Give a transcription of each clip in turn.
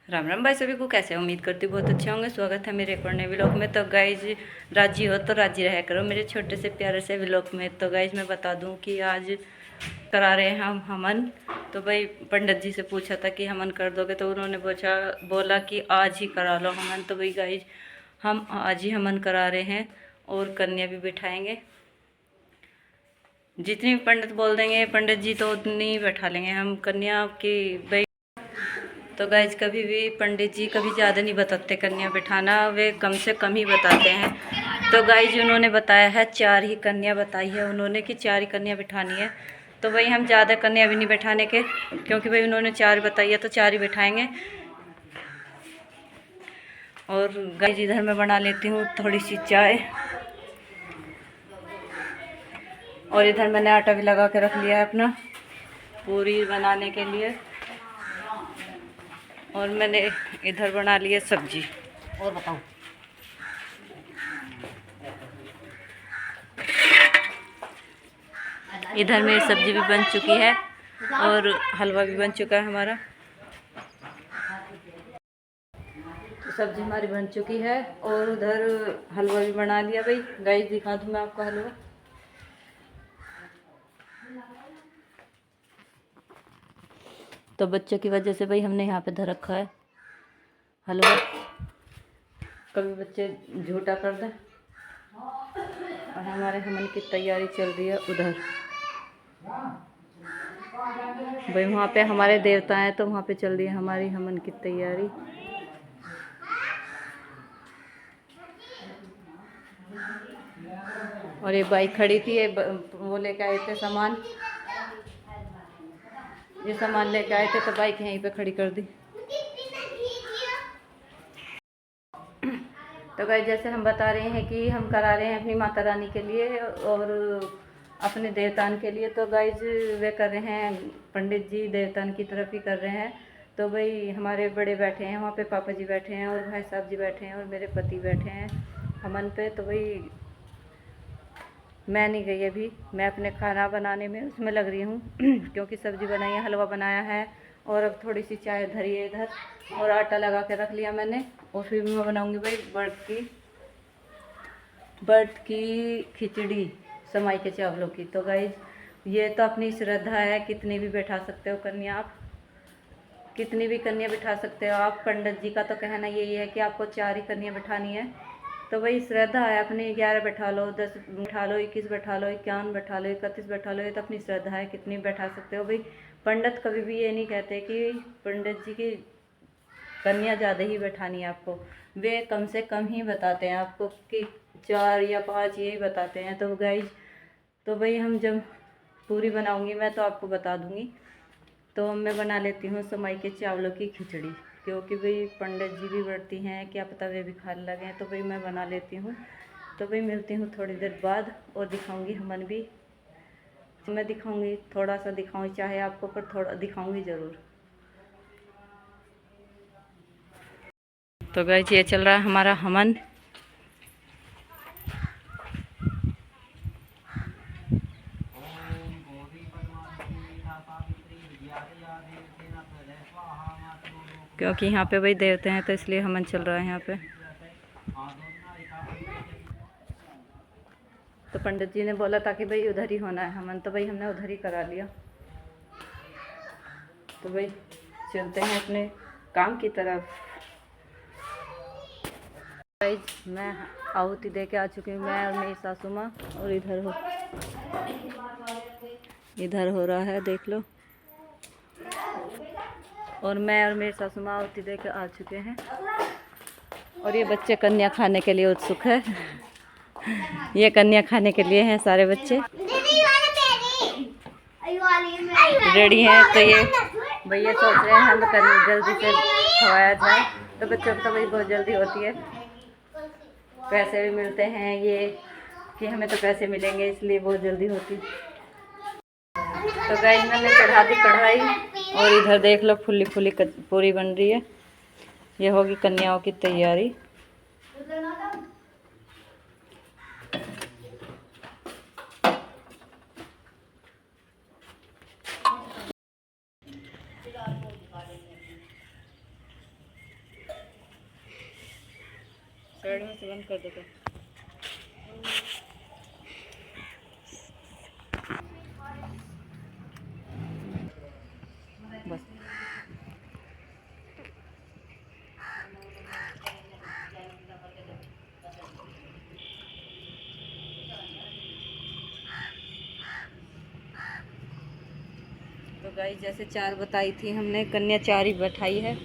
राम राम भाई सभी को, कैसे हो? उम्मीद करती हूँ बहुत अच्छे होंगे। स्वागत है मेरे एक और नए व्लॉग में। तो गाइज, राजी हो तो राजी रहा करो मेरे छोटे से प्यारे से व्लॉग में। तो गाइज मैं बता दूं कि आज करा रहे हैं हम हवन। तो भाई पंडित जी से पूछा था कि हवन कर दोगे, तो उन्होंने बोला कि आज ही करा लो हवन। तो भाई गाइज हम आज ही हवन करा रहे हैं और कन्या भी बिठाएंगे। जितनी भी पंडित बोल देंगे पंडित जी तो उतनी ही बैठा लेंगे हम कन्या की भाई। तो गाइज कभी भी पंडित जी कभी ज़्यादा नहीं बताते कन्या बिठाना, वे कम से कम ही बताते हैं। तो गाइज उन्होंने बताया है 4 ही कन्या बताई है उन्होंने कि 4 ही कन्या बिठानी है। तो भाई हम ज़्यादा कन्या भी नहीं बिठाने के, क्योंकि भाई उन्होंने 4 बताई है तो 4 ही बिठाएंगे। और गाइज इधर मैं बना लेती हूँ थोड़ी सी चाय, और इधर मैंने आटा भी लगा के रख लिया है अपना पूरी बनाने के लिए। और मैंने इधर बना लिया सब्जी। और बताऊँ, इधर मेरी सब्जी भी बन चुकी है और हलवा भी बन चुका है हमारा। तो सब्जी हमारी बन चुकी है और उधर हलवा भी बना लिया। भाई गाइस दिखा दूँ मैं आपको हलवा। तो बच्चों की वजह से भाई हमने यहाँ पे धर रखा है हलवा, कभी बच्चे झूठा कर दें। और हमारे हवन की तैयारी चल रही है उधर। भाई वहाँ पे हमारे देवता हैं तो वहाँ पे चल रही है हमारी हवन की तैयारी। और ये बाइक खड़ी थी, ये वो लेके आए थे सामान, ये सामान लेके आए थे तो बाइक यहीं पे खड़ी कर दी। तो गाइस जैसे हम बता रहे हैं कि हम करा रहे हैं अपनी माता रानी के लिए और अपने देवतान के लिए। तो गाइस वे कर रहे हैं, पंडित जी देवतान की तरफ ही कर रहे हैं। तो भाई हमारे बड़े बैठे हैं वहाँ पे, पापा जी बैठे हैं और भाई साहब जी बैठे हैं और मेरे पति बैठे हैं हवन पे। तो भाई मैं नहीं गई अभी, मैं अपने खाना बनाने में उसमें लग रही हूँ क्योंकि सब्ज़ी बनाई है, हलवा बनाया है और अब थोड़ी सी चाय धरी है इधर और आटा लगा के रख लिया मैंने। और फिर मैं बनाऊँगी भाई बर्ड की खिचड़ी समाई के चावलों की। तो गाइज ये तो अपनी श्रद्धा है, कितनी भी बैठा सकते हो कन्या आप, कितनी भी कन्या बिठा सकते हो आप। पंडित जी का तो कहना यही है कि आपको 4 ही कन्या बिठानी है। तो वही श्रद्धा है अपनी, 11 बैठा लो, 10 बैठा लो, 21 बैठा लो, 51 बैठा लो, 31 बैठा लो, ये तो अपनी श्रद्धा है, कितनी बैठा सकते हो भाई। पंडित कभी भी ये नहीं कहते कि पंडित जी की कन्या ज़्यादा ही बैठानी है आपको, वे कम से कम ही बताते हैं आपको कि 4 या 5 यही बताते हैं। तो गाइज तो भाई हम जब पूरी बनाऊंगी मैं तो आपको बता दूंगी। तो मैं बना लेती हूँ समाई के चावलों की खिचड़ी, क्योंकि भाई पंडित जी भी बढ़ती हैं, क्या पता वे भी खाने लगे। तो भाई मैं बना लेती हूँ। तो भाई मिलती हूँ थोड़ी देर बाद और दिखाऊंगी हवन भी। मैं दिखाऊंगी, थोड़ा सा दिखाऊंगी, चाहे आपको पर थोड़ा दिखाऊंगी ज़रूर। तो गाइस ये चल रहा है हमारा हवन। क्योंकि यहाँ पे भाई देवते हैं तो इसलिए हवन चल रहा है यहाँ पे। तो पंडित जी ने बोला था कि भाई उधर ही होना है हवन, तो भाई हमने उधर ही करा लिया। तो भाई चलते हैं अपने काम की तरफ। भाई मैं आहुति दे के आ चुकी हूँ, मैं और मेरी सासू माँ। और इधर हो रहा है, देख लो। और मैं और मेरी सासू माँ आहुति दे के आ चुके हैं। और ये बच्चे कन्या खाने के लिए उत्सुक है, ये कन्या खाने के लिए हैं सारे बच्चे रेडी हैं। तो ये भैया सोच रहे हैं हम जल्दी से खवाया जाए। तो बच्चों को तो भाई बहुत जल्दी होती है, पैसे भी मिलते हैं ये कि हमें तो पैसे मिलेंगे, इसलिए बहुत जल्दी होती। तो गाइस मैंने चढ़ा दी कढ़ाई और इधर देख लो फुल्ली फुल्ली पूरी बन रही है। ये होगी कन्याओं की तैयारी। साइड में से बंद कर देता। बस तो गाइस जैसे 4 बताई थी हमने, कन्या 4 ही बैठाई है,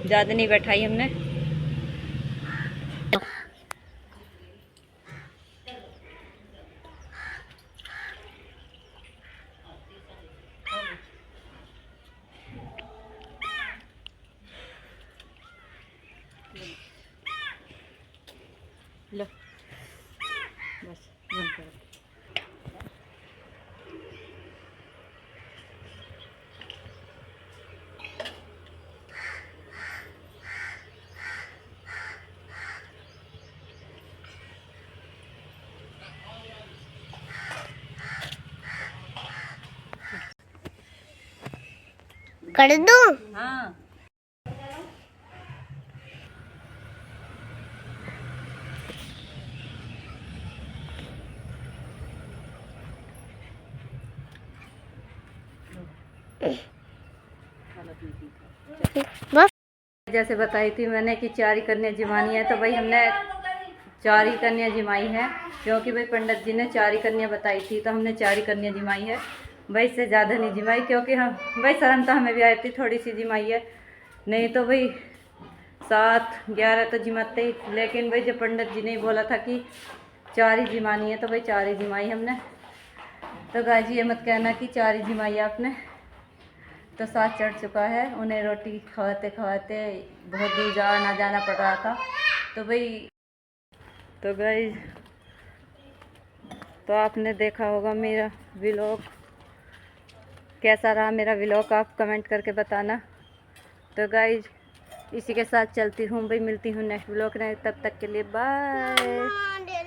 ज़्यादा नहीं बैठाई हमने। लो बस बंद करो। कर दूं? हाँ बस जैसे बताई थी मैंने कि 4 ही कन्या जिमानी है, तो भाई हमने 4 ही कन्या जिमाई है, क्योंकि भाई पंडित जी ने 4 ही कन्या बताई थी, तो हमने 4 ही कन्या जिमाई है। भाई इससे ज़्यादा नहीं जिमाई, क्योंकि हम भाई शर्म तो हमें भी आई थी, थोड़ी सी जिमाई है, नहीं तो भाई 7 11 तो जिमाते ही। लेकिन भाई जब पंडित जी ने बोला था कि 4 ही जिमानी है, तो भाई 4 ही जिमाई हमने। तो गाजी ये मत कहना कि 4 ही जिमाई आपने, तो 7 चढ़ चुका है। उन्हें रोटी खवाते खवाते बहुत दूर जाना पड़ रहा था। तो भाई तो गाइस तो आपने देखा होगा मेरा व्लॉग, कैसा रहा मेरा व्लॉग आप कमेंट करके बताना। तो गाइस इसी के साथ चलती हूँ भाई, मिलती हूँ नेक्स्ट व्लॉग में, तब तक के लिए बाय।